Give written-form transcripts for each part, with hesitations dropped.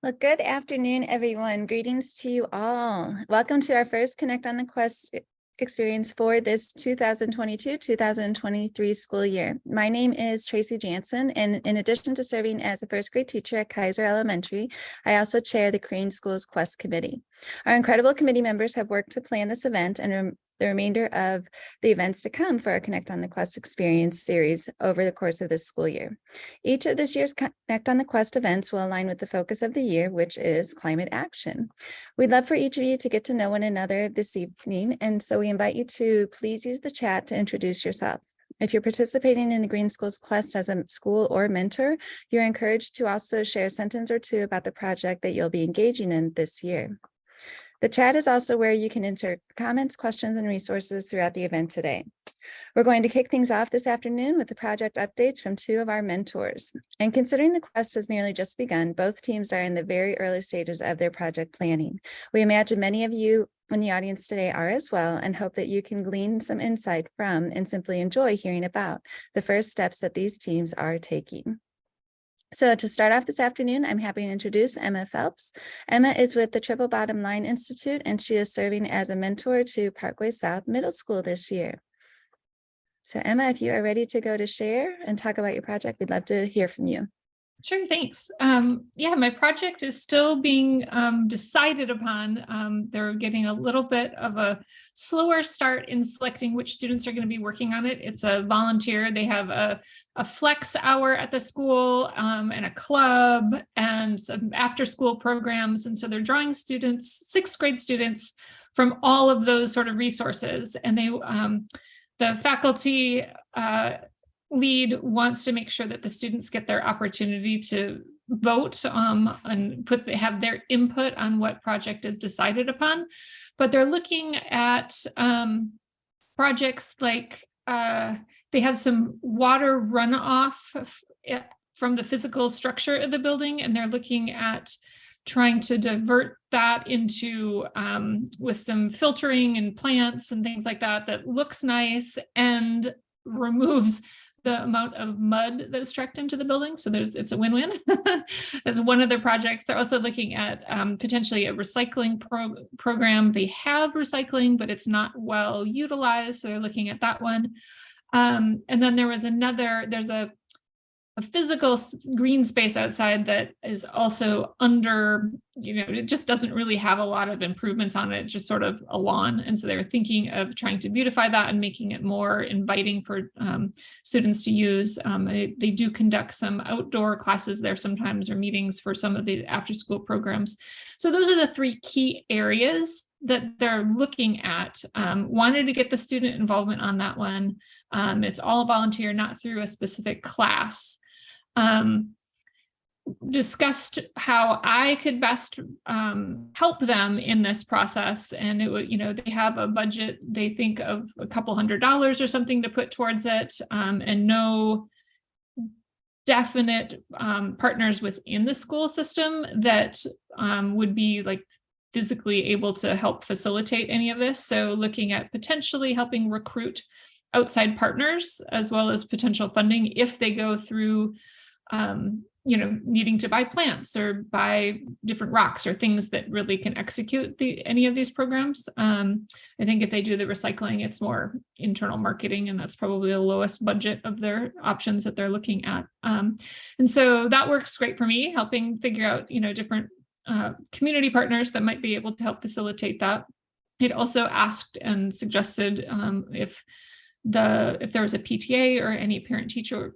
Well, good afternoon, everyone. Greetings to you all. Welcome to our first Connect on the Quest experience for this 2022-2023 school year. My name is Tracy Jansen, and in addition to serving as a first grade teacher at Kaiser Elementary, I also chair the Crane Schools Quest Committee. Our incredible committee members have worked to plan this event and the remainder of the events to come for our Connect on the Quest experience series over the course of this school year. Each of this year's Connect on the Quest events will align with the focus of the year, which is climate action. We'd love for each of you to get to know one another this evening, and so we invite you to please use the chat to introduce yourself. If you're participating in the Green Schools Quest as a school or mentor, you're encouraged to also share a sentence or two about the project that you'll be engaging in this year. The chat is also where you can insert comments, questions, and resources throughout the event today. We're going to kick things off this afternoon with the project updates from two of our mentors. And considering the quest has nearly just begun, both teams are in the very early stages of their project planning. We imagine many of you in the audience today are as well, and hope that you can glean some insight from and simply enjoy hearing about the first steps that these teams are taking. So to start off this afternoon, I'm happy to introduce Ema Phelps. Ema is with the Triple Bottom Line Institute, and she is serving as a mentor to Parkway South Middle School this year. So Ema, if you are ready to go to share and talk about your project, we'd love to hear from you. Sure, thanks. Yeah, my project is still being decided upon. They're getting a little bit of a slower start in selecting which students are going to be working on it. It's a volunteer. They have a flex hour at the school and a club and some after school programs. And so they're drawing students, sixth grade students, from all of those sort of resources. And the faculty lead wants to make sure that the students get their opportunity to vote and have their input on what project is decided upon. But they're looking at projects like they have some water runoff from the physical structure of the building, and they're looking at trying to divert that into with some filtering and plants and things like that looks nice and removes the amount of mud that is trucked into the building. So it's a win-win. That's one of their projects. They're also looking at potentially a recycling program. They have recycling, but it's not well utilized. So they're looking at that one. And then there's a physical green space outside that is also under, it just doesn't really have a lot of improvements on it, just sort of a lawn. And so they're thinking of trying to beautify that and making it more inviting for students to use. They do conduct some outdoor classes there sometimes, or meetings for some of the after school programs. So those are the three key areas that they're looking at. Wanted to get the student involvement on that one. It's all volunteer, not through a specific class. Discussed how I could best help them in this process. And it would, they have a budget, they think of a couple $100 or something to put towards it, and no definite partners within the school system that would be like physically able to help facilitate any of this. So looking at potentially helping recruit outside partners, as well as potential funding if they go through needing to buy plants or buy different rocks or things that really can execute any of these programs. I think if they do the recycling, it's more internal marketing, and that's probably the lowest budget of their options that they're looking at. And so that works great for me, helping figure out, different community partners that might be able to help facilitate that. It also asked and suggested if there was a PTA or any parent-teacher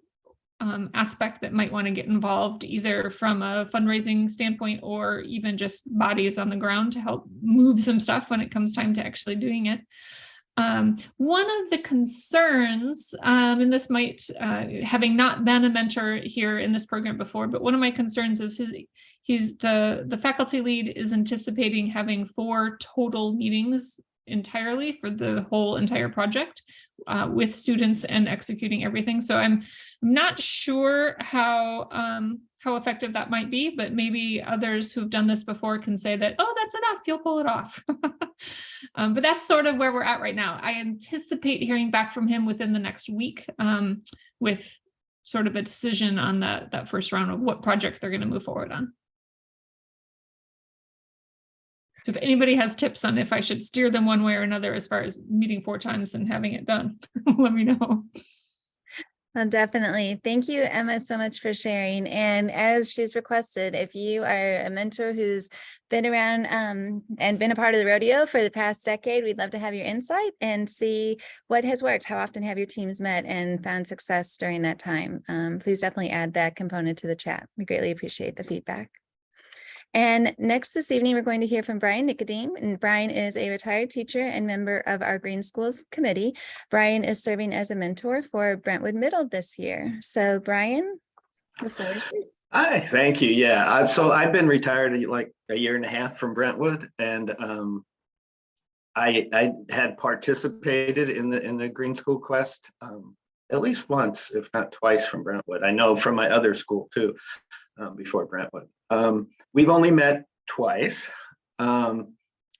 aspect that might want to get involved, either from a fundraising standpoint or even just bodies on the ground to help move some stuff when it comes time to actually doing it. One of the concerns, and this might, having not been a mentor here in this program before, but one of my concerns is the faculty lead is anticipating having 4 total meetings entirely for the whole entire project with students and executing everything. So I'm not sure how effective that might be, but maybe others who've done this before can say that, oh, that's enough, you'll pull it off. But that's sort of where we're at right now. I anticipate hearing back from him within the next week with sort of a decision on that first round of what project they're going to move forward on. So if anybody has tips on if I should steer them one way or another as far as meeting 4 times and having it done, let me know. Well, definitely. Thank you, Emma, so much for sharing. And as she's requested, if you are a mentor who's been around and been a part of the rodeo for the past decade, we'd love to have your insight and see what has worked. How often have your teams met and found success during that time? Please definitely add that component to the chat. We greatly appreciate the feedback. And next this evening, we're going to hear from Brian Nikodym. And Brian is a retired teacher and member of our Green Schools Committee. Brian is serving as a mentor for Brentwood Middle this year. So Brian, the floor is yours. Hi, thank you. Yeah, so I've been retired like a year and a half from Brentwood, and I had participated in the Green School Quest at least once, if not twice, from Brentwood. I know from my other school too, before Brentwood. We've only met twice.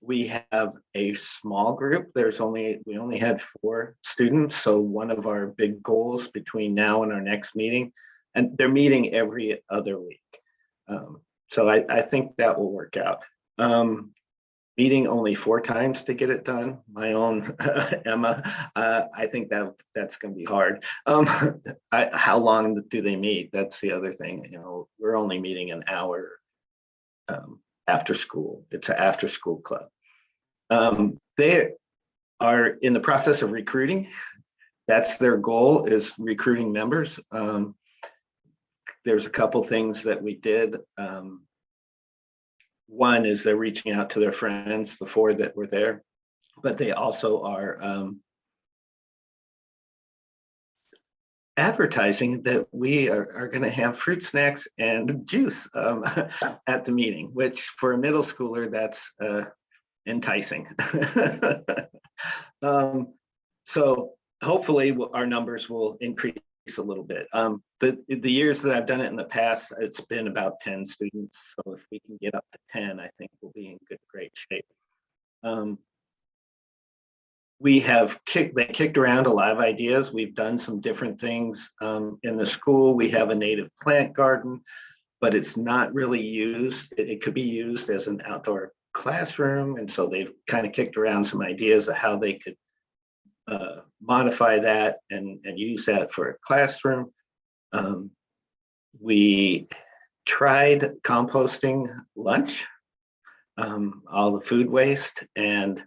We have a small group. We only had 4 students. So one of our big goals between now and our next meeting, and they're meeting every other week. So I think that will work out. Meeting only 4 times to get it done. My own Emma, I think that's going to be hard. How long do they meet? That's the other thing. You know, we're only meeting an hour after school. It's an after school club. They are in the process of recruiting. That's their goal, is recruiting members. There's a couple things that we did. One is they're reaching out to their friends, the 4 that were there, but they also are advertising that we are going to have fruit snacks and juice at the meeting, which for a middle schooler, that's enticing. So hopefully our numbers will increase a little bit. The years that I've done it in the past, it's been about 10 students. So if we can get up to 10, I think we'll be in great shape. They kicked around a lot of ideas. We've done some different things in the school. We have a native plant garden, but it's not really used. It could be used as an outdoor classroom. And so they've kind of kicked around some ideas of how they could modify that and use that for a classroom. We tried composting lunch, all the food waste, and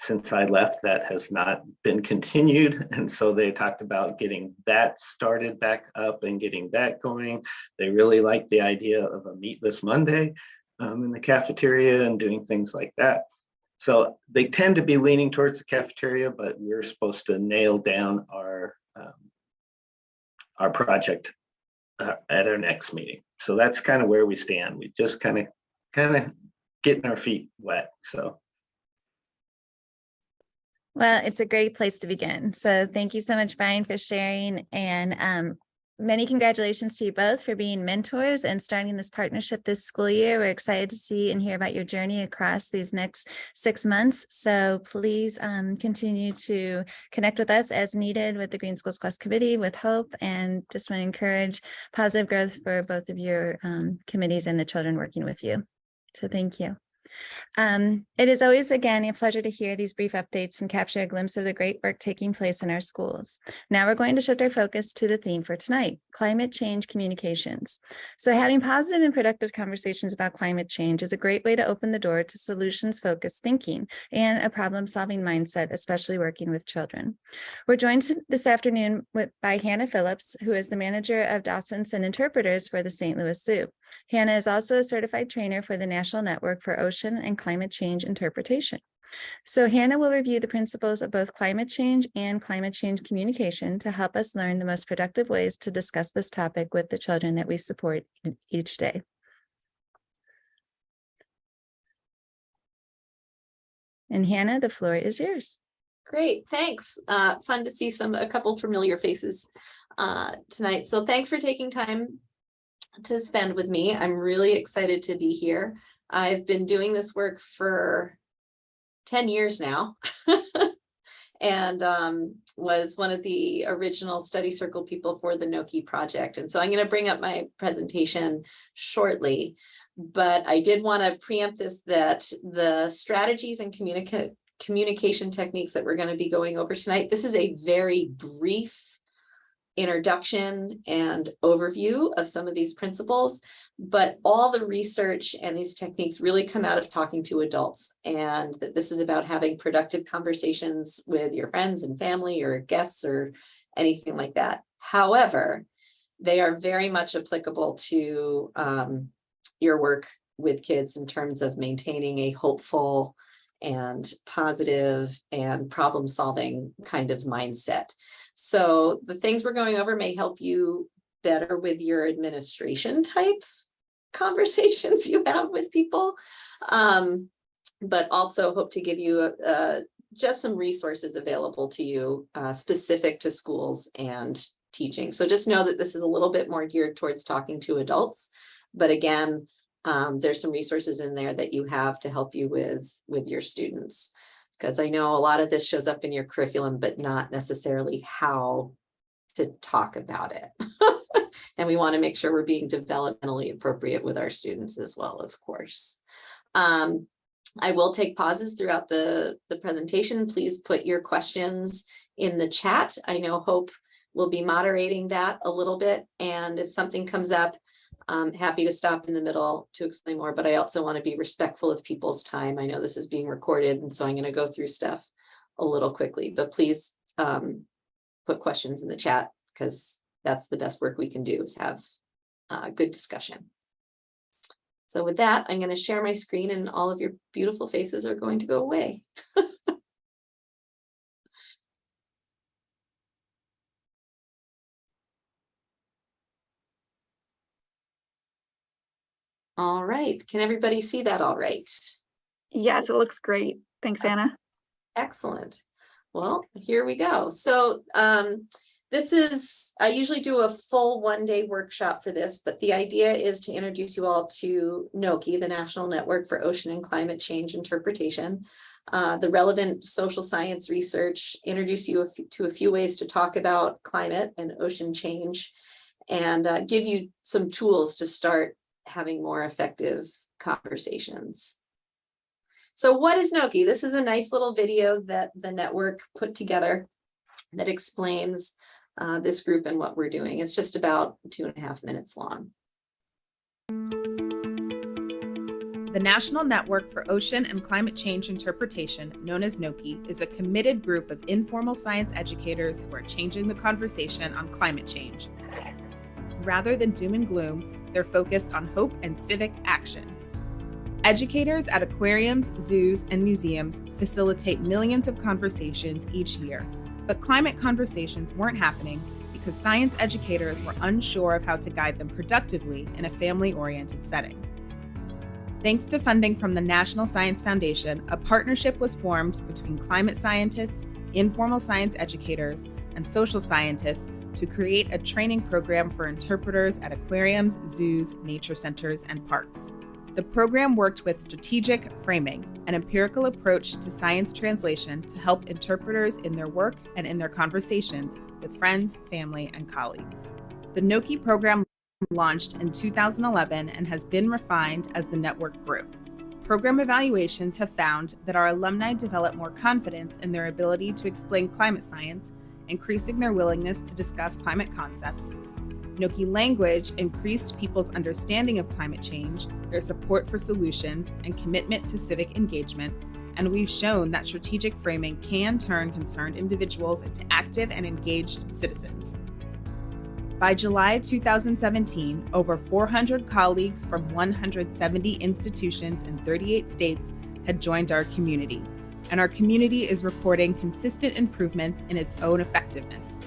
since I left, that has not been continued. And so they talked about getting that started back up and getting that going. They really like the idea of a meatless Monday in the cafeteria and doing things like that. So they tend to be leaning towards the cafeteria, but we're supposed to nail down our project at our next meeting. So that's kind of where we stand. We just kind of getting our feet wet. So. Well, it's a great place to begin. So thank you so much, Brian, for sharing. And many congratulations to you both for being mentors and starting this partnership this school year. We're excited to see and hear about your journey across these next 6 months. So please continue to connect with us as needed with the Green Schools Quest Committee, with Hope, and just want to encourage positive growth for both of your committees and the children working with you. So thank you. It is always, again, a pleasure to hear these brief updates and capture a glimpse of the great work taking place in our schools. Now we're going to shift our focus to the theme for tonight, climate change communications. So having positive and productive conversations about climate change is a great way to open the door to solutions-focused thinking and a problem-solving mindset, especially working with children. We're joined this afternoon by Hannah Phillips, who is the manager of Docents and Interpreters for the St. Louis Zoo. Hannah is also a certified trainer for the National Network for Ocean and Climate Change Interpretation. So Hannah will review the principles of both climate change and climate change communication to help us learn the most productive ways to discuss this topic with the children that we support each day. And Hannah, the floor is yours. Great, thanks. Fun to see a couple familiar faces tonight. So thanks for taking time to spend with me. I'm really excited to be here. I've been doing this work for 10 years now and was one of the original study circle people for the NNOCCI project. And so I'm going to bring up my presentation shortly. But I did want to preempt this, that the strategies and communication techniques that we're going to be going over tonight, this is a very brief introduction and overview of some of these principles, but all the research and these techniques really come out of talking to adults, and that this is about having productive conversations with your friends and family or guests or anything like that. However, they are very much applicable to your work with kids in terms of maintaining a hopeful and positive and problem-solving kind of mindset. So the things we're going over may help you better with your administration type conversations you have with people, but also hope to give you just some resources available to you specific to schools and teaching. So just know that this is a little bit more geared towards talking to adults, but again, there's some resources in there that you have to help you with your students. Because I know a lot of this shows up in your curriculum, but not necessarily how to talk about it. And we want to make sure we're being developmentally appropriate with our students as well, of course. I will take pauses throughout the presentation. Please put your questions in the chat. I know Hope will be moderating that a little bit. And if something comes up, I'm happy to stop in the middle to explain more, but I also want to be respectful of people's time. I know this is being recorded, and so I'm going to go through stuff a little quickly, but please put questions in the chat, because that's the best work we can do, is have good discussion. So with that, I'm going to share my screen, and all of your beautiful faces are going to go away. All right, can everybody see that all right? Yes, it looks great. Thanks, Hannah. Excellent. Well, here we go. So this is, I usually do a full one-day workshop for this, but the idea is to introduce you all to NNOCCI, the National Network for Ocean and Climate Change Interpretation, the relevant social science research, introduce you to a few ways to talk about climate and ocean change, and give you some tools to start having more effective conversations. So what is NNOCCI? This is a nice little video that the network put together that explains this group and what we're doing. It's just about 2.5 minutes long. The National Network for Ocean and Climate Change Interpretation, known as NNOCCI, is a committed group of informal science educators who are changing the conversation on climate change. Rather than doom and gloom, they're focused on hope and civic action. Educators at aquariums, zoos, and museums facilitate millions of conversations each year, but climate conversations weren't happening because science educators were unsure of how to guide them productively in a family-oriented setting. Thanks to funding from the National Science Foundation, a partnership was formed between climate scientists, informal science educators, and social scientists to create a training program for interpreters at aquariums, zoos, nature centers, and parks. The program worked with strategic framing, an empirical approach to science translation to help interpreters in their work and in their conversations with friends, family, and colleagues. The NNOCCI program launched in 2011 and has been refined as the network grew. Program evaluations have found that our alumni develop more confidence in their ability to explain climate science, increasing their willingness to discuss climate concepts. NNOCCI language increased people's understanding of climate change, their support for solutions, and commitment to civic engagement, and we've shown that strategic framing can turn concerned individuals into active and engaged citizens. By July 2017, over 400 colleagues from 170 institutions in 38 states had joined our community, and our community is reporting consistent improvements in its own effectiveness.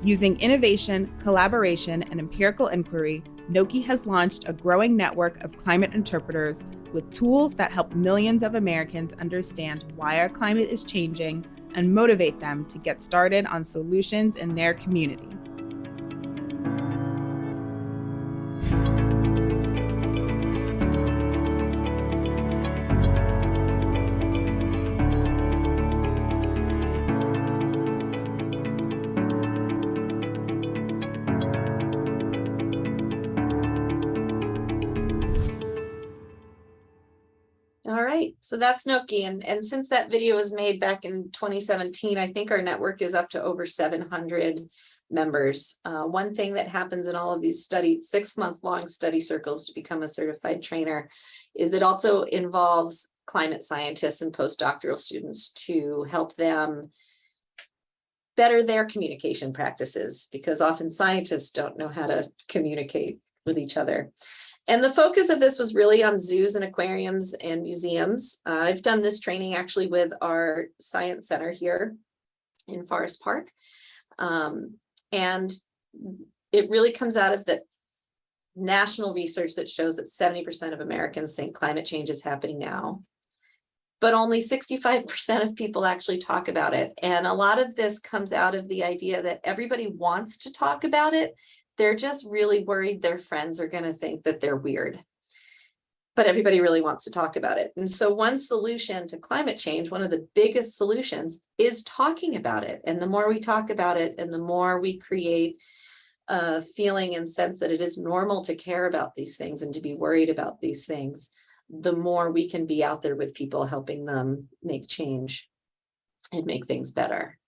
Using innovation, collaboration, and empirical inquiry, NNOCCI has launched a growing network of climate interpreters with tools that help millions of Americans understand why our climate is changing and motivate them to get started on solutions in their community. right, so that's NNOCCI, and since that video was made back in 2017, I think our network is up to over 700 members. One thing that happens in all of these 6-month-long study circles to become a certified trainer is it also involves climate scientists and postdoctoral students to help them better their communication practices, because often scientists don't know how to communicate with each other. And the focus of this was really on zoos and aquariums and museums. I've done this training actually with our science center here in Forest Park. And it really comes out of the national research that shows that 70% of Americans think climate change is happening now, but only 65% of people actually talk about it. And a lot of this comes out of the idea that everybody wants to talk about it. They're just really worried their friends are going to think that they're weird. But everybody really wants to talk about it. And so one solution to climate change, one of the biggest solutions, is talking about it. And the more we talk about it and the more we create a feeling and sense that it is normal to care about these things and to be worried about these things, the more we can be out there with people helping them make change and make things better.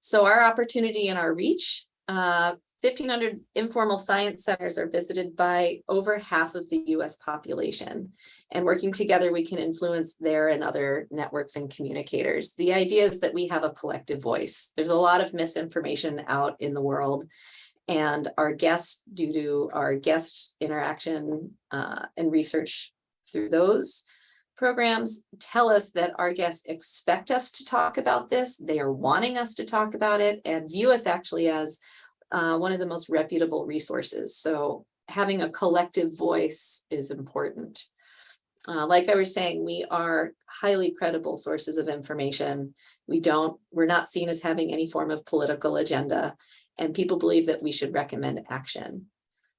So our opportunity and our reach, 1,500 informal science centers are visited by over half of the US population. And working together, we can influence their and other networks and communicators. The idea is that we have a collective voice. There's a lot of misinformation out in the world. And our guests, due to our guest interaction and research through those programs, tell us that our guests expect us to talk about this. They are wanting us to talk about it and view us actually as one of the most reputable resources. So having a collective voice is important. Like I was saying, we are highly credible sources of information. We're not seen as having any form of political agenda, and people believe that we should recommend action.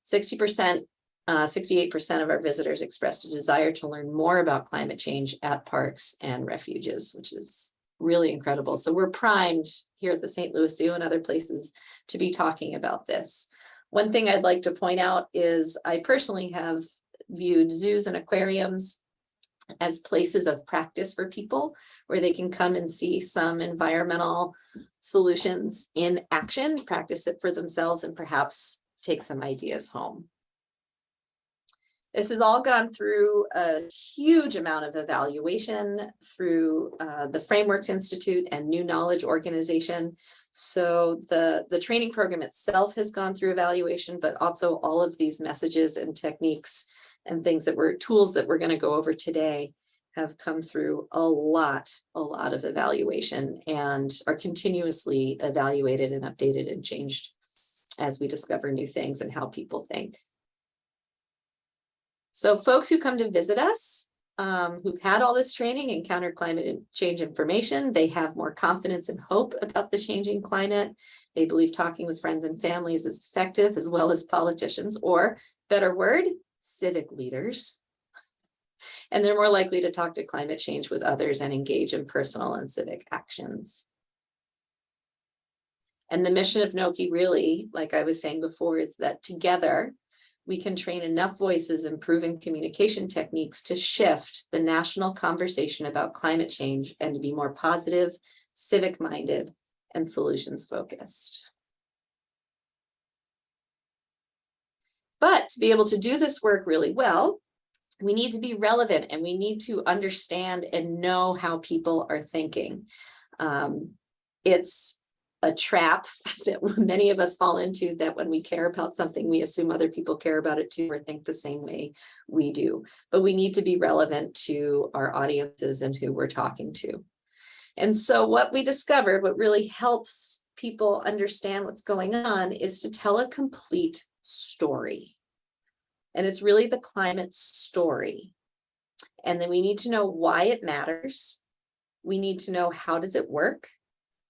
68% of our visitors expressed a desire to learn more about climate change at parks and refuges, which is really incredible. So we're primed here at the St. Louis Zoo and other places to be talking about this. One thing I'd like to point out is I personally have viewed zoos and aquariums as places of practice for people where they can come and see some environmental solutions in action, practice it for themselves, and perhaps take some ideas home. This has all gone through a huge amount of evaluation through the Frameworks Institute and New Knowledge Organization. So the training program itself has gone through evaluation, but also all of these messages and techniques and tools that we're going to go over today have come through a lot of evaluation and are continuously evaluated and updated and changed as we discover new things and how people think. So folks who come to visit us, who've had all this training, encountered climate change information, they have more confidence and hope about the changing climate. They believe talking with friends and families is effective, as well as politicians, or better word, civic leaders. And they're more likely to talk to climate change with others and engage in personal and civic actions. And the mission of NNOCCI really, like I was saying before, is that together we can train enough voices in proven communication techniques to shift the national conversation about climate change and to be more positive, civic-minded, and solutions-focused. But to be able to do this work really well, we need to be relevant and we need to understand and know how people are thinking. It's a trap that many of us fall into, that when we care about something, we assume other people care about it too, or think the same way we do. But we need to be relevant to our audiences and who we're talking to. And so what we discovered, what really helps people understand what's going on, is to tell a complete story. And it's really the climate story. And then we need to know why it matters. We need to know how does it work.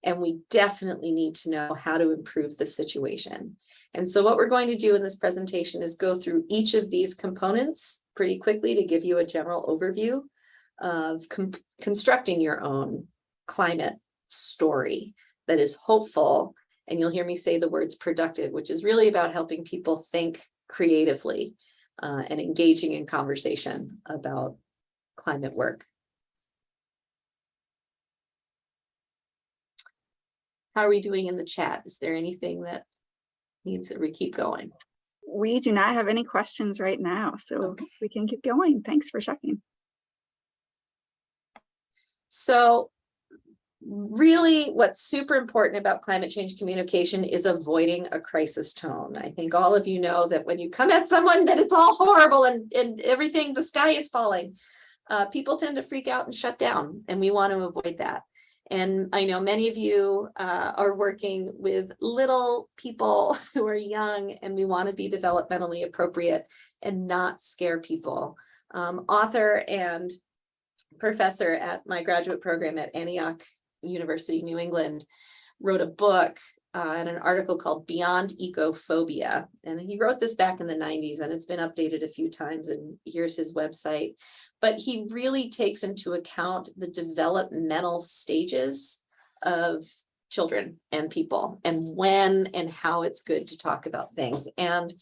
And we definitely need to know how to improve the situation. And so what we're going to do in this presentation is go through each of these components pretty quickly to give you a general overview of constructing your own climate story that is hopeful. And you'll hear me say the words productive, which is really about helping people think creatively. and engaging in conversation about climate work. How are we doing in the chat? Is there anything that needs that we keep going? We do not have any questions right now, so we can keep going. Thanks for checking. So really what's super important about climate change communication is avoiding a crisis tone. I think all of you know that when you come at someone that it's all horrible and everything, the sky is falling, people tend to freak out and shut down, and we want to avoid that. And I know many of you are working with little people who are young, and we want to be developmentally appropriate and not scare people. Author and professor at my graduate program at NNOCCI University, New England, wrote a book and an article called Beyond Ecophobia. And he wrote this back in the 90s, and it's been updated a few times, and here's his website. But he really takes into account the developmental stages of children and people, and when and how it's good to talk about things. And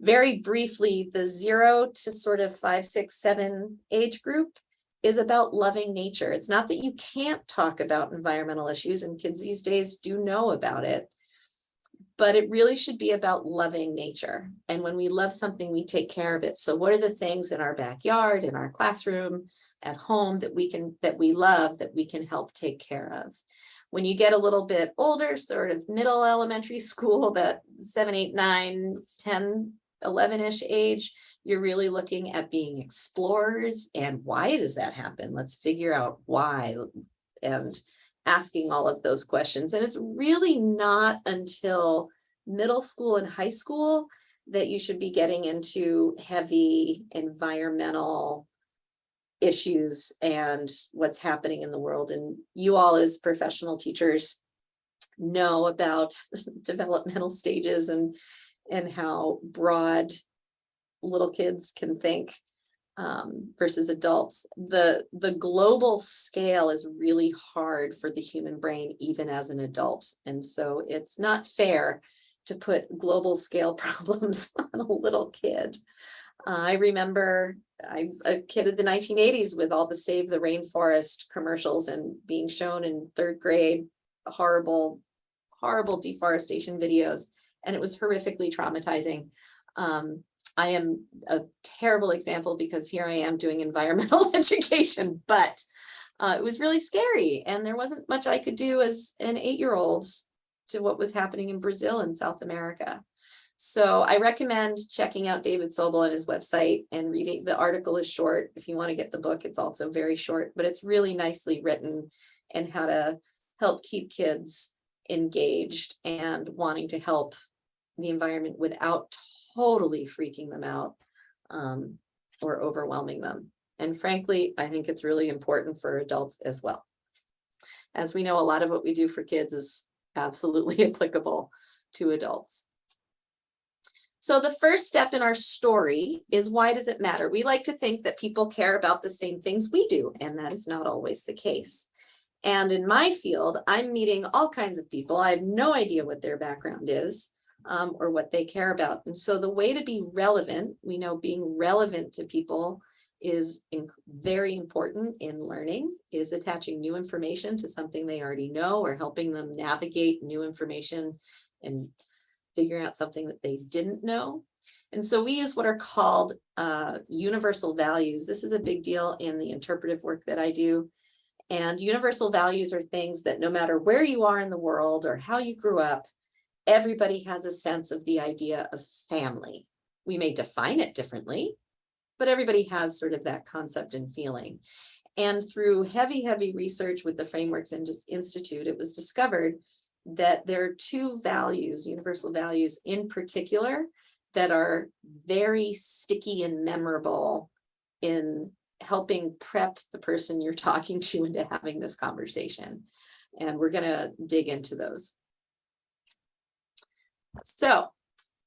very briefly, the 0 to sort of 5, 6, 7 age group is about loving nature. It's not that you can't talk about environmental issues, and kids these days do know about it, but it really should be about loving nature. And when we love something, we take care of it. So what are the things in our backyard, in our classroom, at home that we love, that we can help take care of? When you get a little bit older, sort of middle elementary school, that 7, 8, 9, 10, 11-ish age, you're really looking at being explorers. And why does that happen? Let's figure out why, and asking all of those questions. And it's really not until middle school and high school that you should be getting into heavy environmental issues and what's happening in the world. And you all as professional teachers know about developmental stages and how broad little kids can think versus adults. The global scale is really hard for the human brain, even as an adult. And so it's not fair to put global scale problems on a little kid. I remember a kid in the 1980s with all the Save the Rainforest commercials and being shown in 3rd grade horrible deforestation videos. And it was horrifically traumatizing. I am a terrible example because here I am doing environmental education, but it was really scary. And there wasn't much I could do as an 8-year-old to what was happening in Brazil and South America. So I recommend checking out David Sobel and his website and reading. The article is short. If you want to get the book, it's also very short, but it's really nicely written, and how to help keep kids engaged and wanting to help the environment without totally freaking them out or overwhelming them. And frankly, I think it's really important for adults as well. As we know, a lot of what we do for kids is absolutely applicable to adults. So the first step in our story is, why does it matter? We like to think that people care about the same things we do, and that is not always the case. And in my field, I'm meeting all kinds of people. I have no idea what their background is or what they care about. And so the way to be relevant, we know being relevant to people is very important in learning, is attaching new information to something they already know, or helping them navigate new information and figuring out something that they didn't know. And so we use what are called universal values. This is a big deal in the interpretive work that I do. And universal values are things that no matter where you are in the world or how you grew up, everybody has a sense of the idea of family. We may define it differently, but everybody has sort of that concept and feeling. And through heavy research with the Frameworks Institute, it was discovered that there are 2 values, universal values in particular, that are very sticky and memorable in helping prep the person you're talking to into having this conversation. And we're going to dig into those. So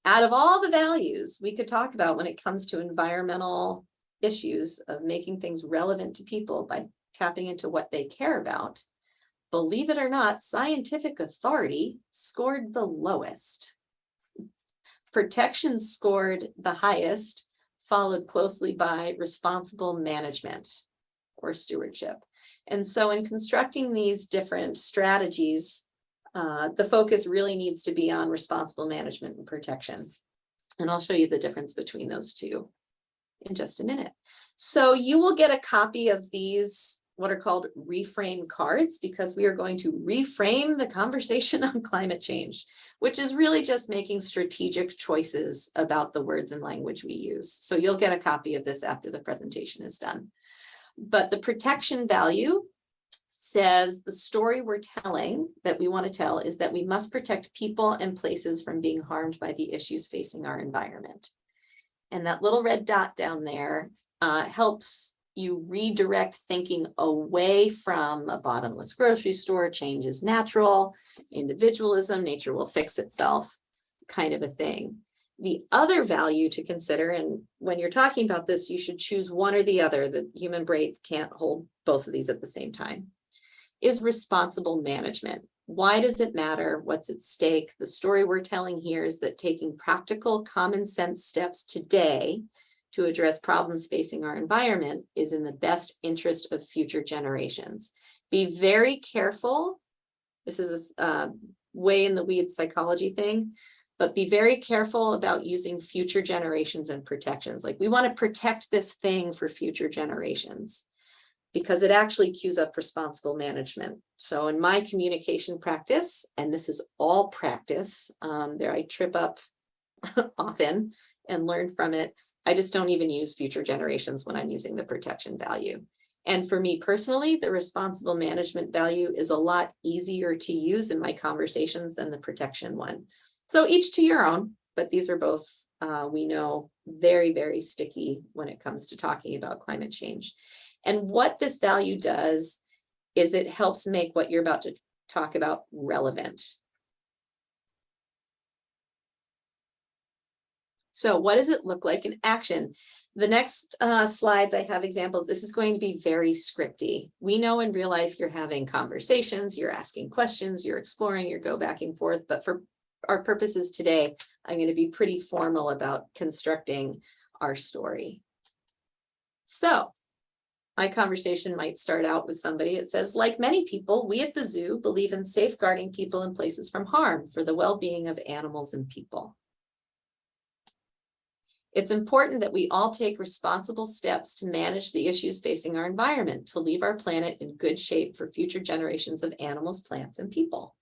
out of all the values we could talk about when it comes to environmental issues of making things relevant to people by tapping into what they care about, believe it or not, scientific authority scored the lowest. Protection scored the highest, followed closely by responsible management or stewardship. And so in constructing these different strategies, the focus really needs to be on responsible management and protection. And I'll show you the difference between those two in just a minute. So you will get a copy of these, what are called reframe cards, because we are going to reframe the conversation on climate change, which is really just making strategic choices about the words and language we use. So you'll get a copy of this after the presentation is done. But the protection value says the story we're telling that we want to tell is that we must protect people and places from being harmed by the issues facing our environment. And that little red dot down there helps you redirect thinking away from a bottomless grocery store, change is natural, individualism, nature will fix itself, kind of a thing. The other value to consider, and when you're talking about this, you should choose one or the other. The human brain can't hold both of these at the same time, is responsible management. Why does it matter? What's at stake? The story we're telling here is that taking practical, common sense steps today to address problems facing our environment is in the best interest of future generations. Be very careful. This is a way in the weeds psychology thing, but be very careful about using future generations and protections. Like, we want to protect this thing for future generations, because it actually cues up responsible management. So in my communication practice, and this is all practice, there I trip up often and learn from it. I just don't even use future generations when I'm using the protection value. And for me personally, the responsible management value is a lot easier to use in my conversations than the protection one. So each to your own, but these are both, we know, very, very sticky when it comes to talking about climate change. And what this value does is it helps make what you're about to talk about relevant. So what does it look like in action? The next slides, I have examples. This is going to be very scripty. We know in real life you're having conversations, you're asking questions, you're exploring, you go back and forth. But for our purposes today, I'm going to be pretty formal about constructing our story. So my conversation might start out with somebody. It says, like many people, we at the zoo believe in safeguarding people and places from harm for the well-being of animals and people. It's important that we all take responsible steps to manage the issues facing our environment, to leave our planet in good shape for future generations of animals, plants, and people.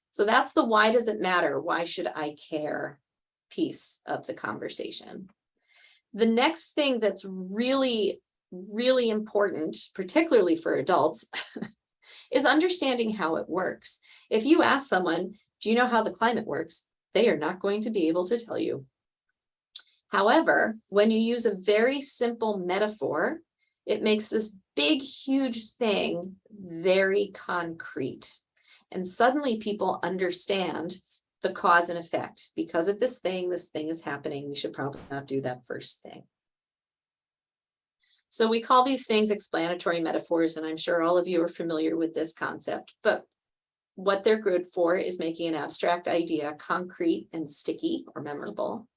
So that's the why does it matter? Why should I care piece of the conversation. The next thing that's really, really important, particularly for adults, is understanding how it works. If you ask someone, do you know how the climate works? They are not going to be able to tell you. However, when you use a very simple metaphor, it makes this big, huge thing very concrete. And suddenly people understand the cause and effect. Because of this thing is happening. We should probably not do that first thing. So we call these things explanatory metaphors, and I'm sure all of you are familiar with this concept, but what they're good for is making an abstract idea concrete and sticky or memorable,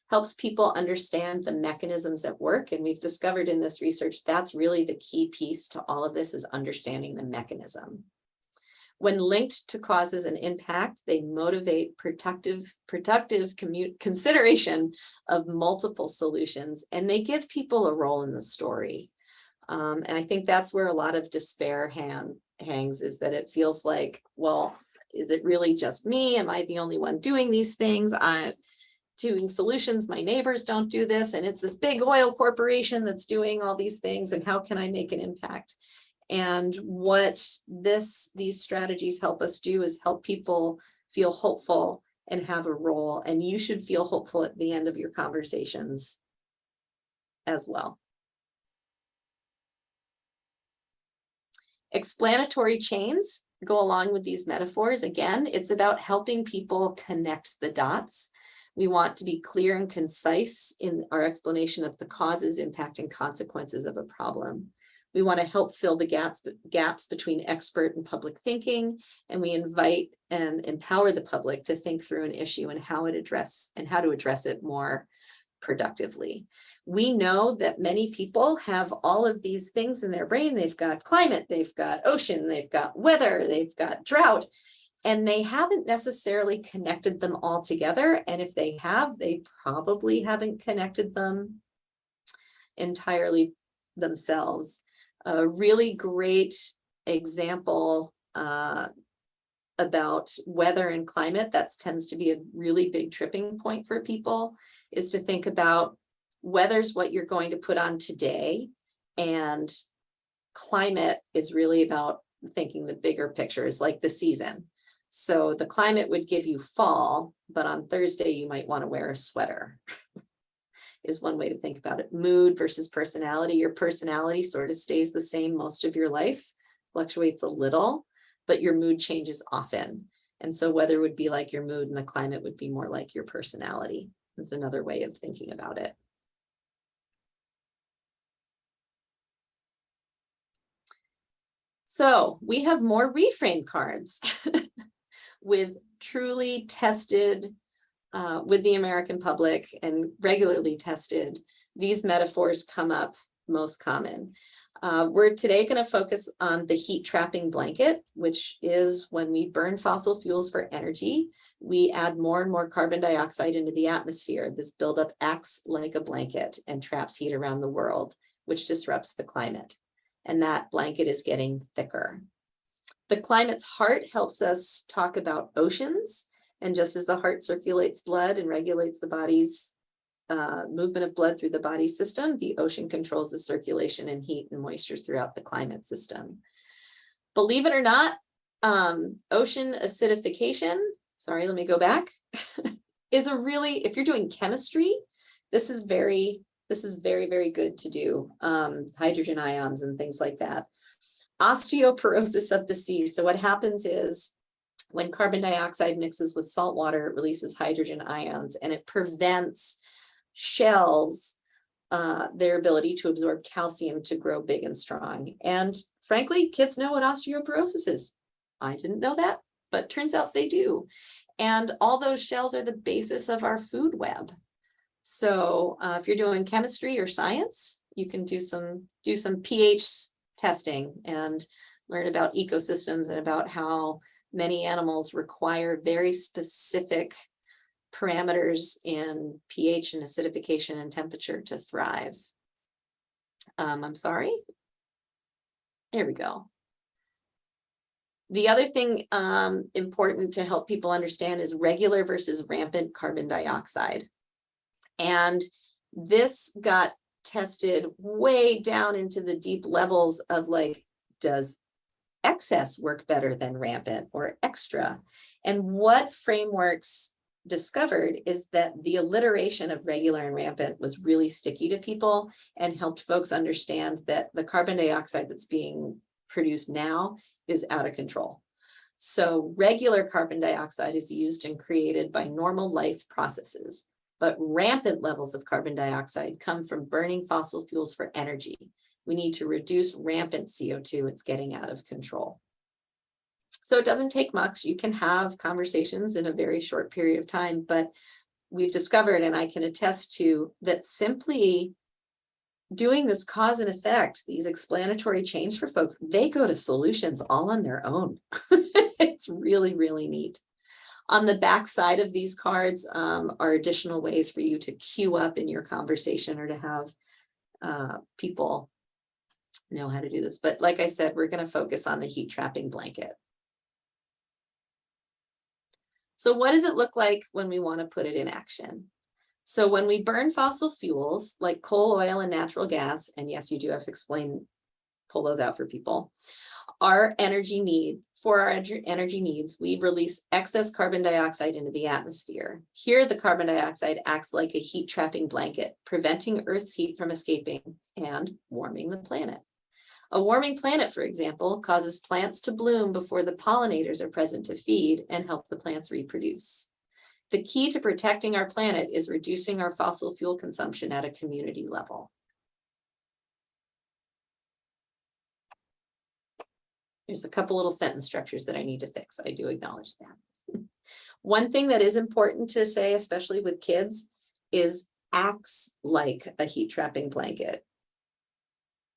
helps people understand the mechanisms at work. And we've discovered in this research, that's really the key piece to all of this, is understanding the mechanism. When linked to causes and impact, they motivate productive consideration of multiple solutions, and they give people a role in the story. And I think that's where a lot of despair hangs, is that it feels like, well, is it really just me? Am I the only one doing these things? I'm doing solutions. My neighbors don't do this, and it's this big oil corporation that's doing all these things, and how can I make an impact? And what these strategies help us do is help people feel hopeful and have a role. And you should feel hopeful at the end of your conversations as well. Explanatory chains go along with these metaphors. Again, it's about helping people connect the dots. We want to be clear and concise in our explanation of the causes, impact, and consequences of a problem. We want to help fill the gaps between expert and public thinking, and we invite and empower the public to think through an issue and how to address it more productively. We know that many people have all of these things in their brain. They've got climate, they've got ocean, they've got weather, they've got drought, and they haven't necessarily connected them all together. And if they have, they probably haven't connected them entirely themselves. A really great example about weather and climate that tends to be a really big tripping point for people is to think about weather's what you're going to put on today, and climate is really about thinking the bigger picture, is like the season. So the climate would give you fall, but on Thursday you might want to wear a sweater is one way to think about it. Mood versus personality. Your personality sort of stays the same most of your life, fluctuates a little, but your mood changes often. And so weather would be like your mood and the climate would be more like your personality. Is another way of thinking about it. So we have more reframe cards with truly tested, with the American public and regularly tested. These metaphors come up most common. We're today going to focus on the heat trapping blanket, which is when we burn fossil fuels for energy, we add more and more carbon dioxide into the atmosphere. This buildup acts like a blanket and traps heat around the world, which disrupts the climate. And that blanket is getting thicker. The climate's heart helps us talk about oceans. And just as the heart circulates blood and regulates the body's movement of blood through the body system, the ocean controls the circulation and heat and moisture throughout the climate system. Believe it or not, ocean acidification, sorry, let me go back, is a really, if you're doing chemistry, this is very, very good to do. Hydrogen ions and things like that. Osteoporosis of the sea. So what happens is when carbon dioxide mixes with salt water, it releases hydrogen ions and it prevents shells their ability to absorb calcium to grow big and strong. And frankly, kids know what osteoporosis is. I didn't know that, but turns out they do. And all those shells are the basis of our food web. So if you're doing chemistry or science, you can do some pH testing and learn about ecosystems and about how many animals require very specific parameters in pH and acidification and temperature to thrive. I'm sorry. Here we go. The other thing important to help people understand is regular versus rampant carbon dioxide. And this got tested way down into the deep levels of like, does excess work better than rampant or extra? And what frameworks discovered is that the alliteration of regular and rampant was really sticky to people and helped folks understand that the carbon dioxide that's being produced now is out of control. So regular carbon dioxide is used and created by normal life processes, but rampant levels of carbon dioxide come from burning fossil fuels for energy. We need to reduce rampant CO2. It's getting out of control. So it doesn't take much. You can have conversations in a very short period of time, but we've discovered, and I can attest to, that simply doing this cause and effect, these explanatory change for folks, they go to solutions all on their own. It's really, really neat. On the back side of these cards are additional ways for you to queue up in your conversation or to have people know how to do this. But like I said, we're going to focus on the heat trapping blanket. So what does it look like when we want to put it in action? So when we burn fossil fuels like coal, oil, and natural gas, and yes, you do have to pull those out for people, our energy needs, we release excess carbon dioxide into the atmosphere. Here, the carbon dioxide acts like a heat trapping blanket, preventing Earth's heat from escaping and warming the planet. A warming planet, for example, causes plants to bloom before the pollinators are present to feed and help the plants reproduce. The key to protecting our planet is reducing our fossil fuel consumption at a community level. There's a couple little sentence structures that I need to fix. I do acknowledge that. One thing that is important to say, especially with kids, is acts like a heat trapping blanket.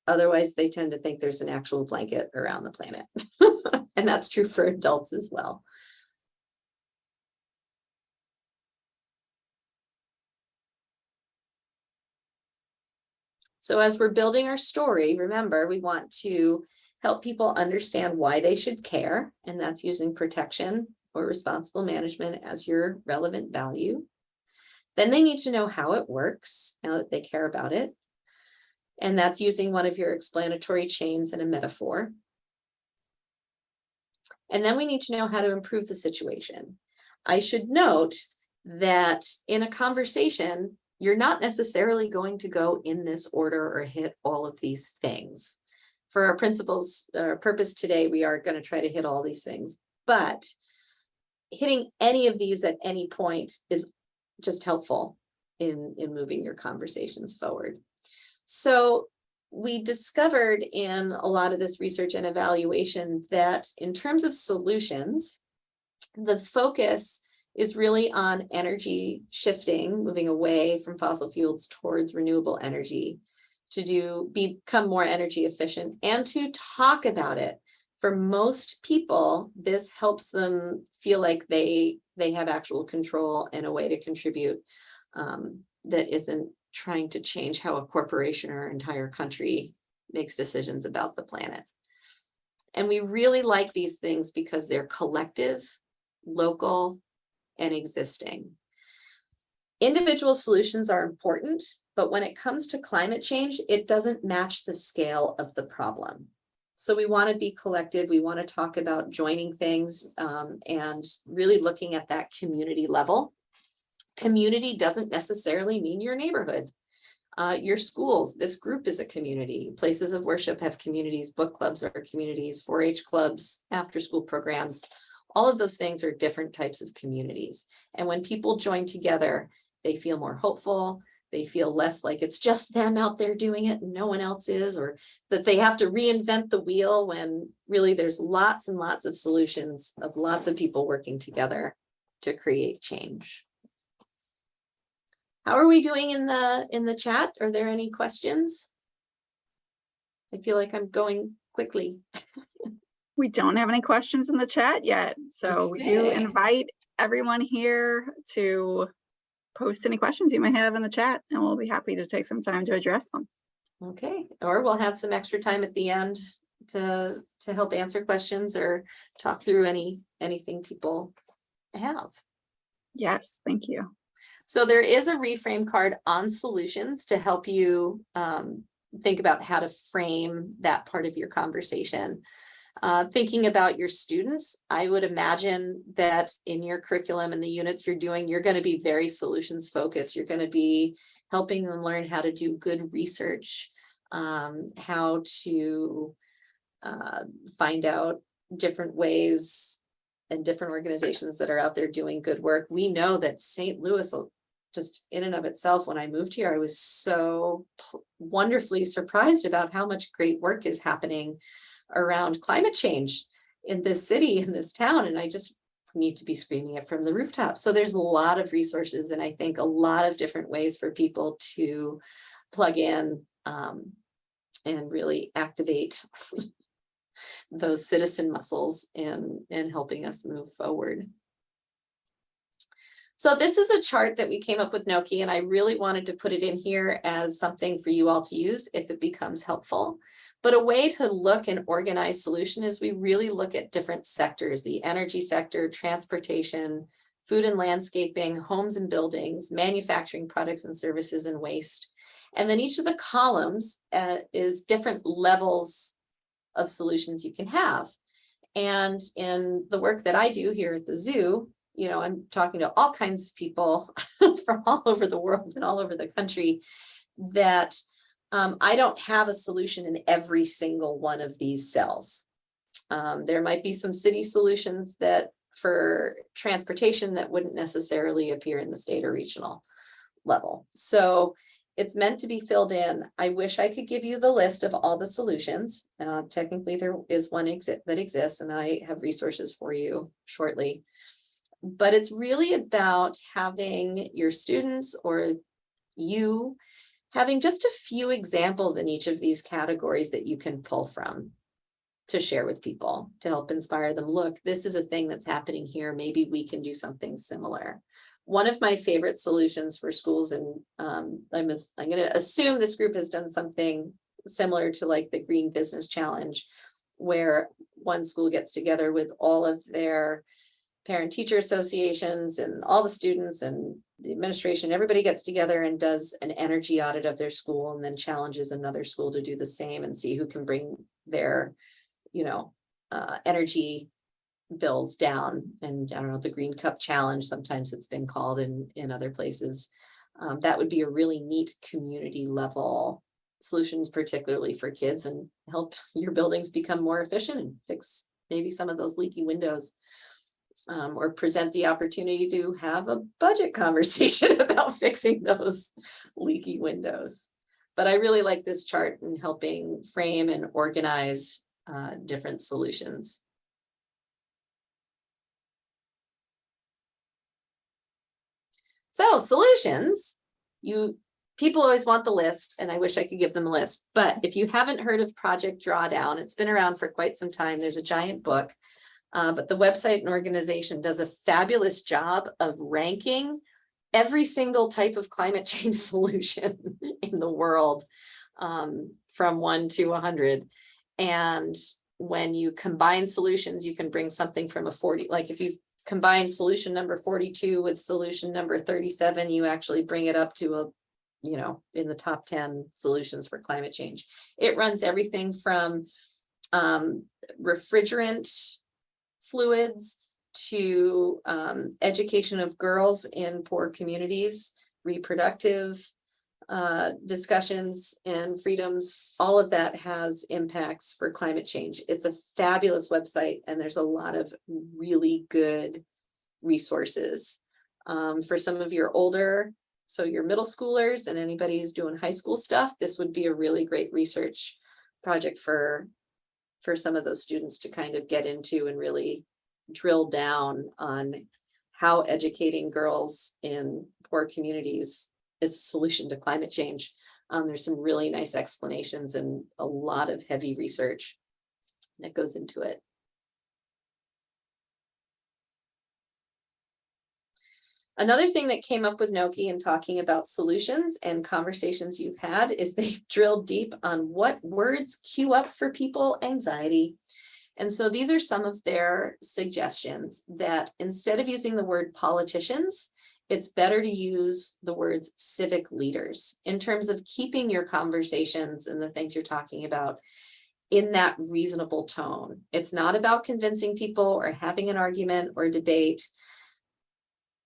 Otherwise, they tend to think there's an actual blanket around the planet. And that's true for adults as well. So as we're building our story, remember, we want to help people understand why they should care, and that's using protection or responsible management as your relevant value. Then they need to know how it works now that they care about it. And that's using one of your explanatory chains and a metaphor. And then we need to know how to improve the situation. I should note that in a conversation, you're not necessarily going to go in this order or hit all of these things. For our principles purpose today, we are going to try to hit all these things, but hitting any of these at any point is just helpful in moving your conversations forward. So we discovered in a lot of this research and evaluation that in terms of solutions, the focus is really on energy shifting, moving away from fossil fuels towards renewable energy, to become more energy efficient and to talk about it. For most people, this helps them feel like they have actual control and a way to contribute that isn't trying to change how a corporation or entire country makes decisions about the planet. And we really like these things because they're collective, local, and existing. Individual solutions are important, but when it comes to climate change, it doesn't match the scale of the problem. So we want to be collective. We want to talk about joining things and really looking at that community level. Community doesn't necessarily mean your neighborhood. Your schools, this group is a community. Places of worship have communities, book clubs are communities, 4-H clubs, after school programs. All of those things are different types of communities. And when people join together, they feel more hopeful. They feel less like it's just them out there doing it and no one else is, or that they have to reinvent the wheel, when really there's lots and lots of solutions of lots of people working together to create change. How are we doing in the chat? Are there any questions? I feel like I'm going quickly. We don't have any questions in the chat yet. So we do Okay. invite everyone here to post any questions you may have in the chat, and we'll be happy to take some time to address them. Okay, or we'll have some extra time at the end to help answer questions or talk through anything people have. Yes, thank you. So there is a reframe card on solutions to help you think about how to frame that part of your conversation. Thinking about your students, I would imagine that in your curriculum and the units you're doing, you're going to be very solutions focused. You're going to be helping them learn how to do good research, how to find out different ways and different organizations that are out there doing good work. We know that St. Louis, just in and of itself, when I moved here, I was so wonderfully surprised about how much great work is happening around climate change in this city, in this town. And I just need to be screaming it from the rooftop. So there's a lot of resources, and I think a lot of different ways for people to plug in and really activate those citizen muscles in helping us move forward. So this is a chart that we came up with NNOCCI, and I really wanted to put it in here as something for you all to use if it becomes helpful. But a way to look and organize solution is we really look at different sectors: the energy sector, transportation, food and landscaping, homes and buildings, manufacturing, products and services, and waste. And then each of the columns is different levels of solutions you can have. And in the work that I do here at the zoo, you know, I'm talking to all kinds of people from all over the world and all over the country, that I don't have a solution in every single one of these cells. There might be some city solutions that for transportation that wouldn't necessarily appear in the state or regional level. So It's meant to be filled in. I wish I could give you the list of all the solutions. Technically, there is one that exists, and I have resources for you shortly. But it's really about having your students or you having just a few examples in each of these categories that you can pull from to share with people to help inspire them. Look, this is a thing that's happening here. Maybe we can do something similar. One of my favorite solutions for schools, and I'm going to assume this group has done something similar to like the Green Business Challenge, where one school gets together with all of their parent-teacher associations and all the students and the administration. Everybody gets together and does an energy audit of their school, and then challenges another school to do the same and see who can bring their, energy bills down. And I don't know, the Green Cup Challenge, sometimes it's been called in other places. That would be a really neat community level solutions, particularly for kids, and help your buildings become more efficient and fix maybe some of those leaky windows, or present the opportunity to have a budget conversation about fixing those leaky windows. But I really like this chart in helping frame and organize different solutions. So solutions, people always want the list, and I wish I could give them a list. But if you haven't heard of Project Drawdown, it's been around for quite some time. There's a giant book, but the website and organization does a fabulous job of ranking every single type of climate change solution in the world, from 1 to 100. And when you combine solutions, you can bring something from a 40, like if you combine solution number 42 with solution number 37, you actually bring it up to in the top 10 solutions for climate change. It runs everything from refrigerant fluids to education of girls in poor communities, reproductive discussions and freedoms. All of that has impacts for climate change. It's a fabulous website, and there's a lot of really good resources for some of your older, so your middle schoolers and anybody who's doing high school stuff. This would be a really great research project for some of those students to kind of get into and really drill down on how educating girls in poor communities is a solution to climate change. There's some really nice explanations and a lot of heavy research that goes into it. Another thing that came up with NNOCCI in talking about solutions and conversations you've had is they drilled deep on what words cue up for people anxiety. And so these are some of their suggestions, that instead of using the word politicians, it's better to use the words civic leaders in terms of keeping your conversations and the things you're talking about in that reasonable tone. It's not about convincing people or having an argument or debate.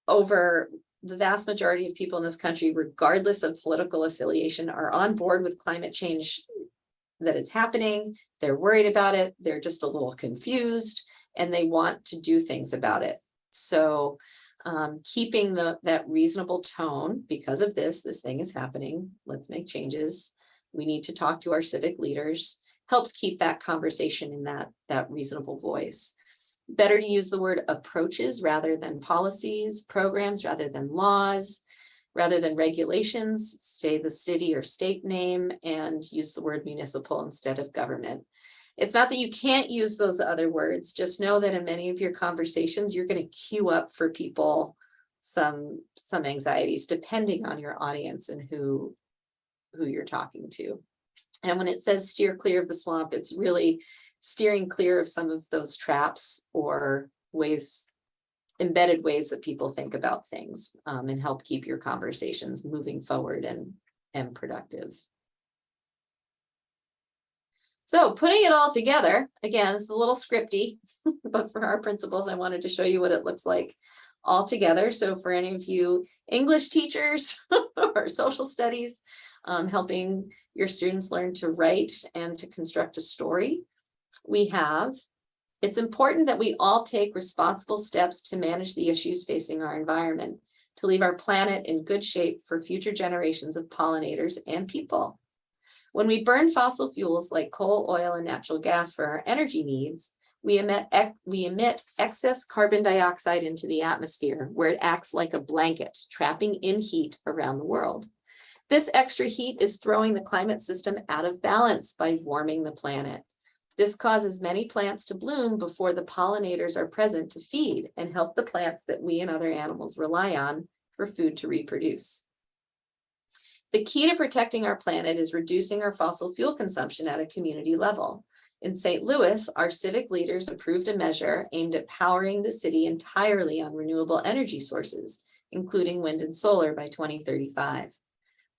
Over the vast majority of people in this country, regardless of political affiliation, are on board with climate change, that it's happening. They're worried about it. They're just a little confused, and they want to do things about it. So keeping that reasonable tone, because of this thing is happening, let's make changes, we need to talk to our civic leaders, helps keep that conversation in that reasonable voice. Better to use the word approaches rather than policies, programs rather than laws, rather than regulations, say the city or state name, and use the word municipal instead of government. It's not that you can't use those other words, just know that in many of your conversations, you're going to queue up for people some anxieties, depending on your audience and who you're talking to. And when it says steer clear of the swamp, it's really steering clear of some of those traps or embedded ways that people think about things, and help keep your conversations moving forward and productive. So putting it all together, again, it's a little scripty, but for our principals, I wanted to show you what it looks like all together. So for any of you English teachers or social studies, helping your students learn to write and to construct a story, it's important that we all take responsible steps to manage the issues facing our environment. to leave our planet in good shape for future generations of pollinators and people. When we burn fossil fuels like coal, oil, and natural gas for our energy needs, we emit excess carbon dioxide into the atmosphere, where it acts like a blanket, trapping in heat around the world. This extra heat is throwing the climate system out of balance by warming the planet. This causes many plants to bloom before the pollinators are present to feed and help the plants that we and other animals rely on for food to reproduce. The key to protecting our planet is reducing our fossil fuel consumption at a community level. In St. Louis, our civic leaders approved a measure aimed at powering the city entirely on renewable energy sources, including wind and solar by 2035.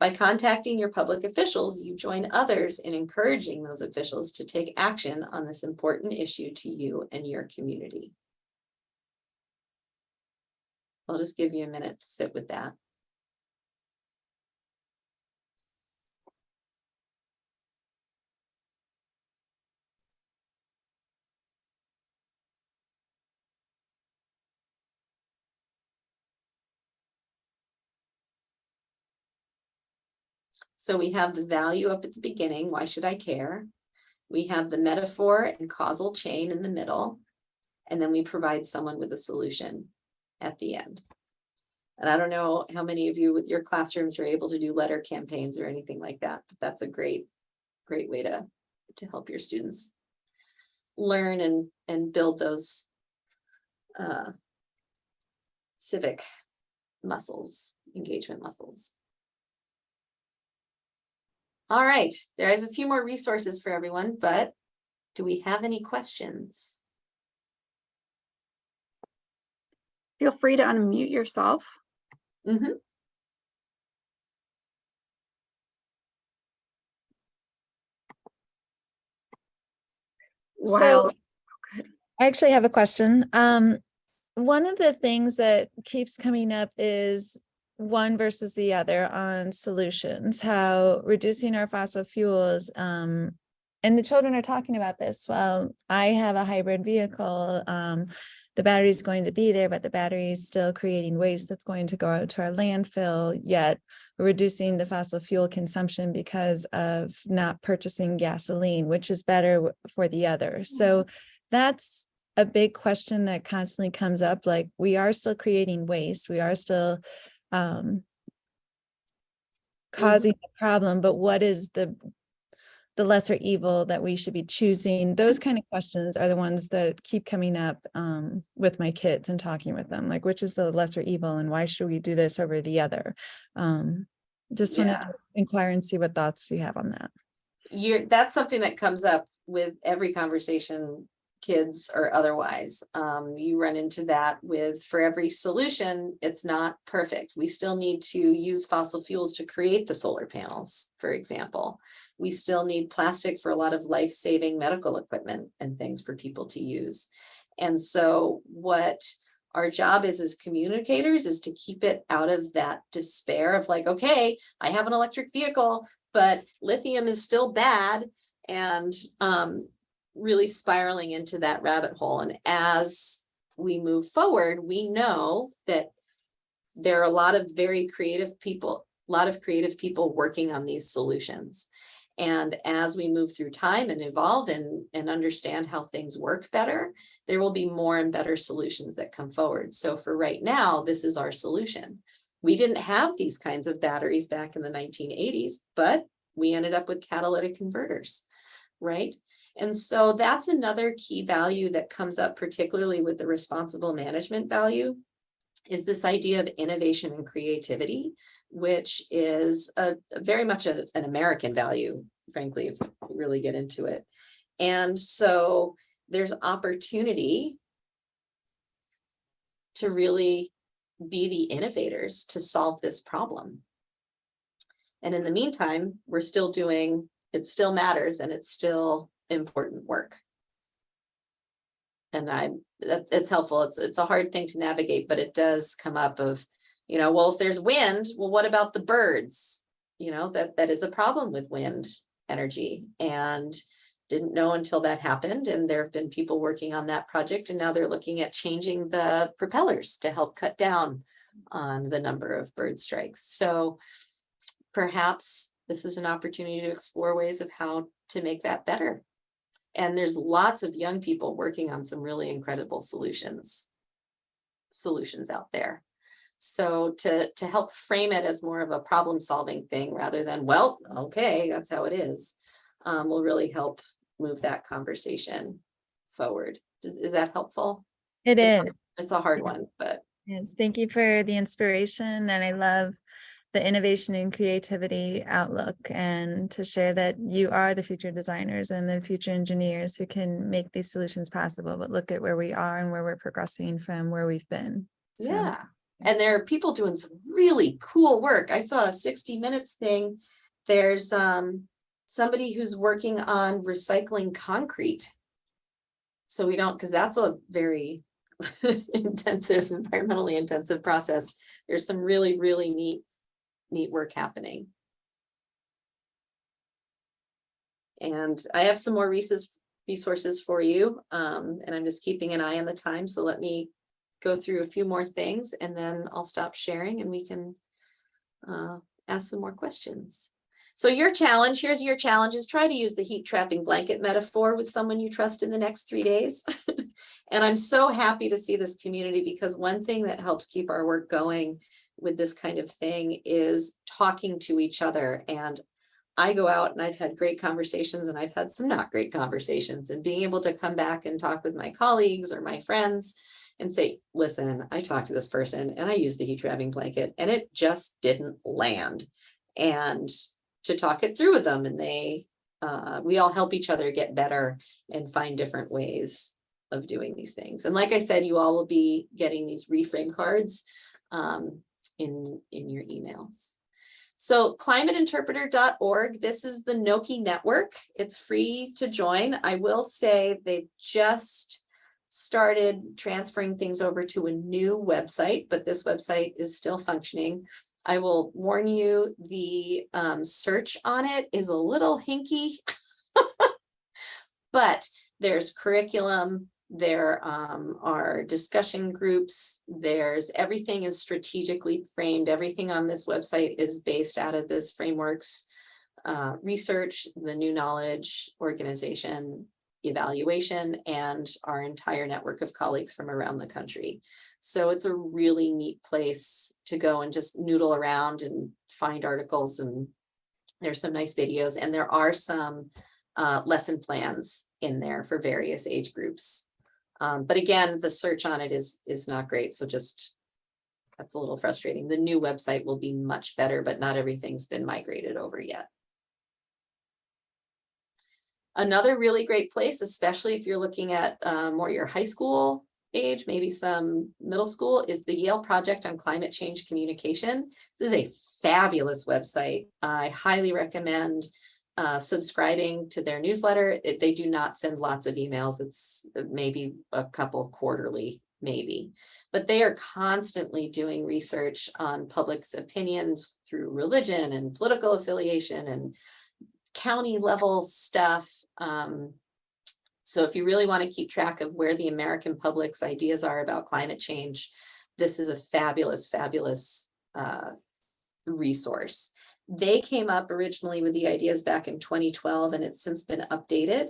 By contacting your public officials, you join others in encouraging those officials to take action on this important issue to you and your community. I'll just give you a minute to sit with that. So we have the value up at the beginning, why should I care? We have the metaphor and causal chain in the middle, and then we provide someone with a solution at the end. And I don't know how many of you with your classrooms are able to do letter campaigns or anything like that, but that's a great way to help your students learn and build those civic muscles, engagement muscles. All right, I have a few more resources for everyone, but do we have any questions? Feel free to unmute yourself. Mm-hmm. While I actually have a question. One of the things that keeps coming up is one versus the other on solutions, how reducing our fossil fuels, and the children are talking about this. Well, I have a hybrid vehicle. The battery is going to be there, but the battery is still creating waste that's going to go out to our landfill, yet we're reducing the fossil fuel consumption because of not purchasing gasoline, which is better for the other. So that's a big question that constantly comes up. Like, we are still creating waste. We are still causing the problem, but what is the lesser evil that we should be choosing? Those kind of questions are the ones that keep coming up with my kids and talking with them, like, which is the lesser evil and why should we do this over the other? Just wanted to inquire and see what thoughts you have on that. That's something that comes up with every conversation, kids or otherwise. You run into that with, for every solution, it's not perfect. We still need to use fossil fuels to create the solar panels, for example. We still need plastic for a lot of life-saving medical equipment and things for people to use. And so what our job is as communicators is to keep it out of that despair of like, okay, I have an electric vehicle, but lithium is still bad, and really spiraling into that rabbit hole. And as we move forward, we know that there are a lot of very creative people, working on these solutions. And as we move through time and evolve and understand how things work better, there will be more and better solutions that come forward. So for right now, this is our solution. We didn't have these kinds of batteries back in the 1980s, but we ended up with catalytic converters, right? And so that's another key value that comes up, particularly with the responsible management value, is this idea of innovation and creativity, which is very much an American value, frankly, if we really get into it. And so there's opportunity to really be the innovators to solve this problem. And in the meantime, we're still doing, it still matters, and it's still important work. And it's helpful. It's a hard thing to navigate, but it does come up of, well, if there's wind, well, what about the birds? That is a problem with wind energy, and didn't know until that happened. And there have been people working on that project, and now they're looking at changing the propellers to help cut down on the number of bird strikes. So perhaps this is an opportunity to explore ways of how to make that better. And there's lots of young people working on some really incredible solutions out there. So to help frame it as more of a problem solving thing rather than, well, okay, that's how it is, will really help move that conversation forward. Is that helpful? It is. It's a hard one, but. Yes. Thank you for the inspiration. And I love the innovation and creativity outlook, and to share that you are the future designers and the future engineers who can make these solutions possible. But look at where we are and where we're progressing from where we've been. So. Yeah. And there are people doing some really cool work. I saw a 60 Minutes thing. There's somebody who's working on recycling concrete. So we don't, because that's a very intensive, environmentally intensive process. There's some really, really neat work happening. And I have some more resources for you. And I'm just keeping an eye on the time. So let me go through a few more things and then I'll stop sharing and we can ask some more questions. So your challenge, here's your challenge, is try to use the heat trapping blanket metaphor with someone you trust in the next 3 days. And I'm so happy to see this community, because one thing that helps keep our work going with this kind of thing is talking to each other. And I go out and I've had great conversations and I've had some not great conversations, and being able to come back and talk with my colleagues or my friends and say, listen, I talked to this person and I used the heat trapping blanket and it just didn't land. And to talk it through with them, and we all help each other get better and find different ways of doing these things. And like I said, you all will be getting these reframe cards in your emails. So climateinterpreter.org, this is the NNOCCI network. It's free to join. I will say they just started transferring things over to a new website, but this website is still functioning. I will warn you, the search on it is a little hinky, but there's curriculum, there are discussion groups, everything is strategically framed. Everything on this website is based out of this frameworks, research, the new knowledge, organization, evaluation, and our entire network of colleagues from around the country. So it's a really neat place to go and just noodle around and find articles, and there's some nice videos, and there are some lesson plans in there for various age groups. But again, the search on it is not great. So just, that's a little frustrating. The new website will be much better, but not everything's been migrated over yet. Another really great place, especially if you're looking at more your high school age, maybe some middle school, is the Yale Project on Climate Change Communication. This is a fabulous website. I highly recommend subscribing to their newsletter. They do not send lots of emails. It's maybe a couple quarterly, maybe, but they are constantly doing research on public's opinions through religion and political affiliation and county level stuff. So if you really want to keep track of where the American public's ideas are about climate change, this is a fabulous, fabulous resource. They came up originally with the ideas back in 2012, and it's since been updated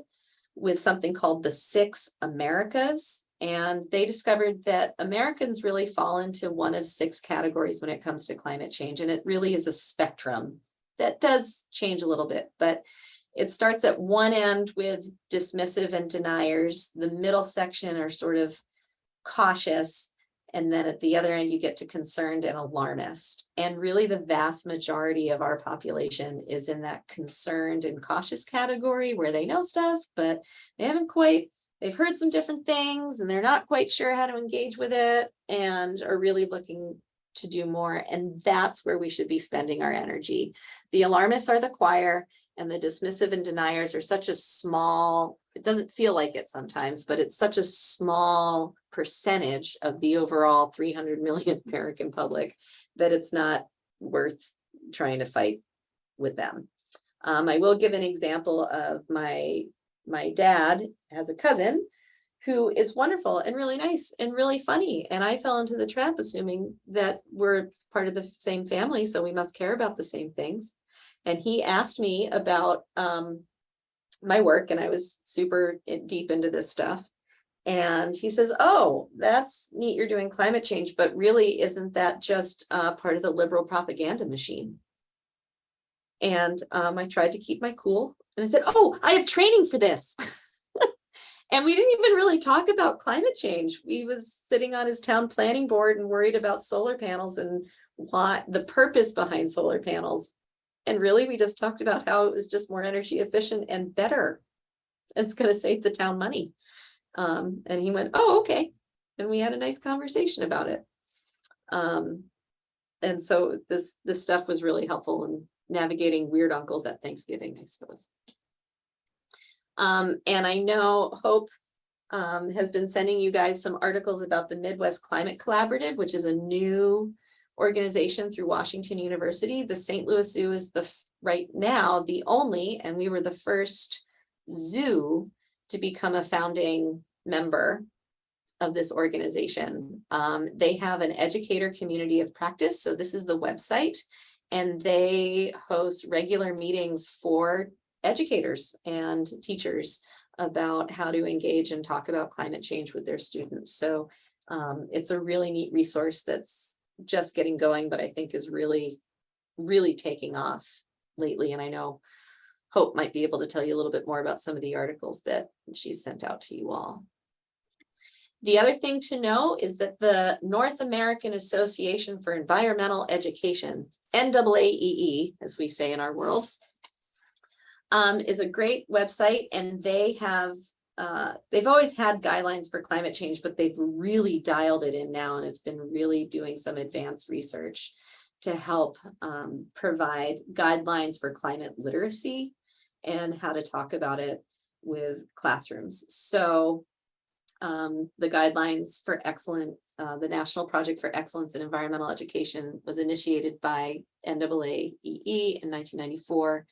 with something called the 6 Americas. And they discovered that Americans really fall into one of 6 categories when it comes to climate change. And it really is a spectrum that does change a little bit, but it starts at one end with dismissive and deniers. The middle section are sort of cautious. And then at the other end, you get to concerned and alarmist. And really the vast majority of our population is in that concerned and cautious category, where they know stuff, but they haven't quite, they've heard some different things and they're not quite sure how to engage with it and are really looking to do more. And that's where we should be spending our energy. The alarmists are the choir, and the dismissive and deniers are such a small, it doesn't feel like it sometimes, but it's such a small percentage of the overall 300 million American public that it's not worth trying to fight with them. I will give an example of my dad has a cousin who is wonderful and really nice and really funny. And I fell into the trap assuming that we're part of the same family, so we must care about the same things. And he asked me about my work, and I was super deep into this stuff. And he says, oh, that's neat, you're doing climate change, but really isn't that just part of the liberal propaganda machine? And I tried to keep my cool, and I said, oh, I have training for this. And we didn't even really talk about climate change. We was sitting on his town planning board and worried about solar panels and what the purpose behind solar panels. And really, we just talked about how it was just more energy efficient and better. It's going to save the town money. And he went, oh, okay. And we had a nice conversation about it. And so this stuff was really helpful in navigating weird uncles at Thanksgiving, I suppose. And I know Hope has been sending you guys some articles about the Midwest Climate Collaborative, which is a new organization through Washington University. The St. Louis Zoo is right now the only, and we were the first zoo to become a founding member of this organization. They have an educator community of practice. So this is the website, and they host regular meetings for educators and teachers about how to engage and talk about climate change with their students. So it's a really neat resource that's just getting going, but I think is really, really taking off lately. And I know Hope might be able to tell you a little bit more about some of the articles that she's sent out to you all. The other thing to know is that the North American Association for Environmental Education, NAAEE, as we say in our world, is a great website, and they have they've always had guidelines for climate change, but they've really dialed it in now and have been really doing some advanced research to help provide guidelines for climate literacy and how to talk about it with classrooms. So the guidelines for excellent, the National Project for Excellence in Environmental Education was initiated by NAAEE in 1994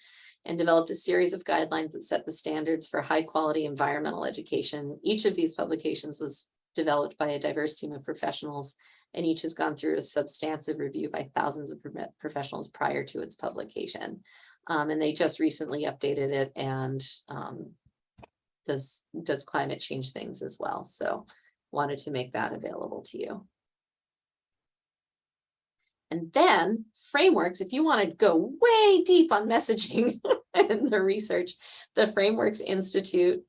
and developed a series of guidelines that set the standards for high quality environmental education. Each of these publications was developed by a diverse team of professionals, and each has gone through a substantive review by thousands of professionals prior to its publication. And they just recently updated it and does climate change things as well. So wanted to make that available to you. And then frameworks, if you want to go way deep on messaging and the research, the Frameworks Institute,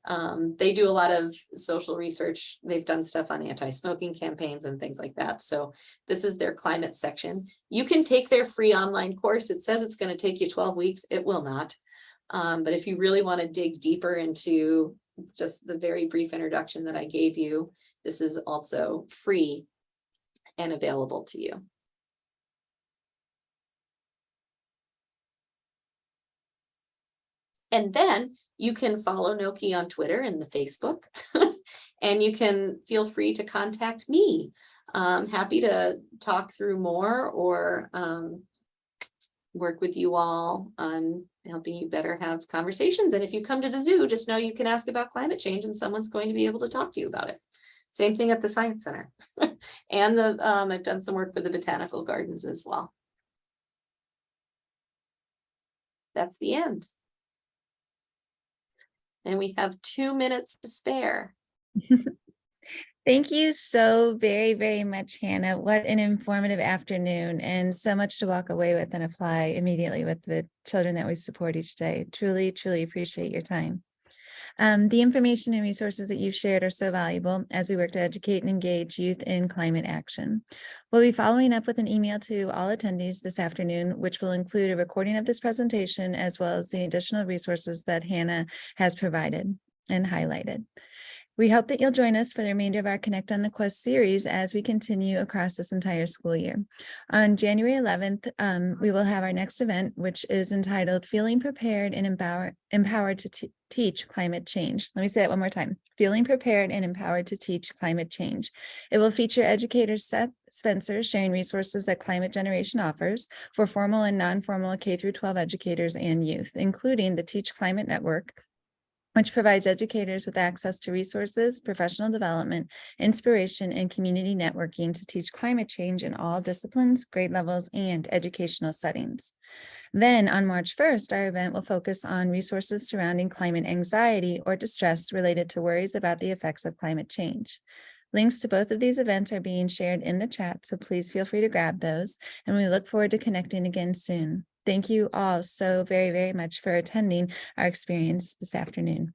they do a lot of social research. They've done stuff on anti-smoking campaigns and things like that. So this is their climate section. You can take their free online course. It says it's going to take you 12 weeks. It will not. But if you really want to dig deeper into just the very brief introduction that I gave you, this is also free and available to you. And then you can follow NNOCCI on Twitter and the Facebook, and you can feel free to contact me. I'm happy to talk through more or work with you all on helping you better have conversations. And if you come to the zoo, just know you can ask about climate change and someone's going to be able to talk to you about it. Same thing at the Science Center. And I've done some work with the botanical gardens as well. That's the end. And we have 2 minutes to spare. Thank you so very, very much, Hannah. What an informative afternoon, and so much to walk away with and apply immediately with the children that we support each day. Truly, truly appreciate your time. The information and resources that you've shared are so valuable as we work to educate and engage youth in climate action. We'll be following up with an email to all attendees this afternoon, which will include a recording of this presentation, as well as the additional resources that Hannah has provided and highlighted. We hope that you'll join us for the remainder of our Connect on the Quest series as we continue across this entire school year. On January 11th, we will have our next event, which is entitled Feeling Prepared and Empowered to Teach Climate Change. Let me say that one more time. Feeling Prepared and Empowered to Teach Climate Change. It will feature educator Seth Spencer sharing resources that Climate Generation offers for formal and non-formal K-12 educators and youth, including the Teach Climate Network, which provides educators with access to resources, professional development, inspiration, and community networking to teach climate change in all disciplines, grade levels, and educational settings. Then on March 1st, our event will focus on resources surrounding climate anxiety or distress related to worries about the effects of climate change. Links to both of these events are being shared in the chat, so please feel free to grab those, and we look forward to connecting again soon. Thank you all so very, very much for attending our experience this afternoon.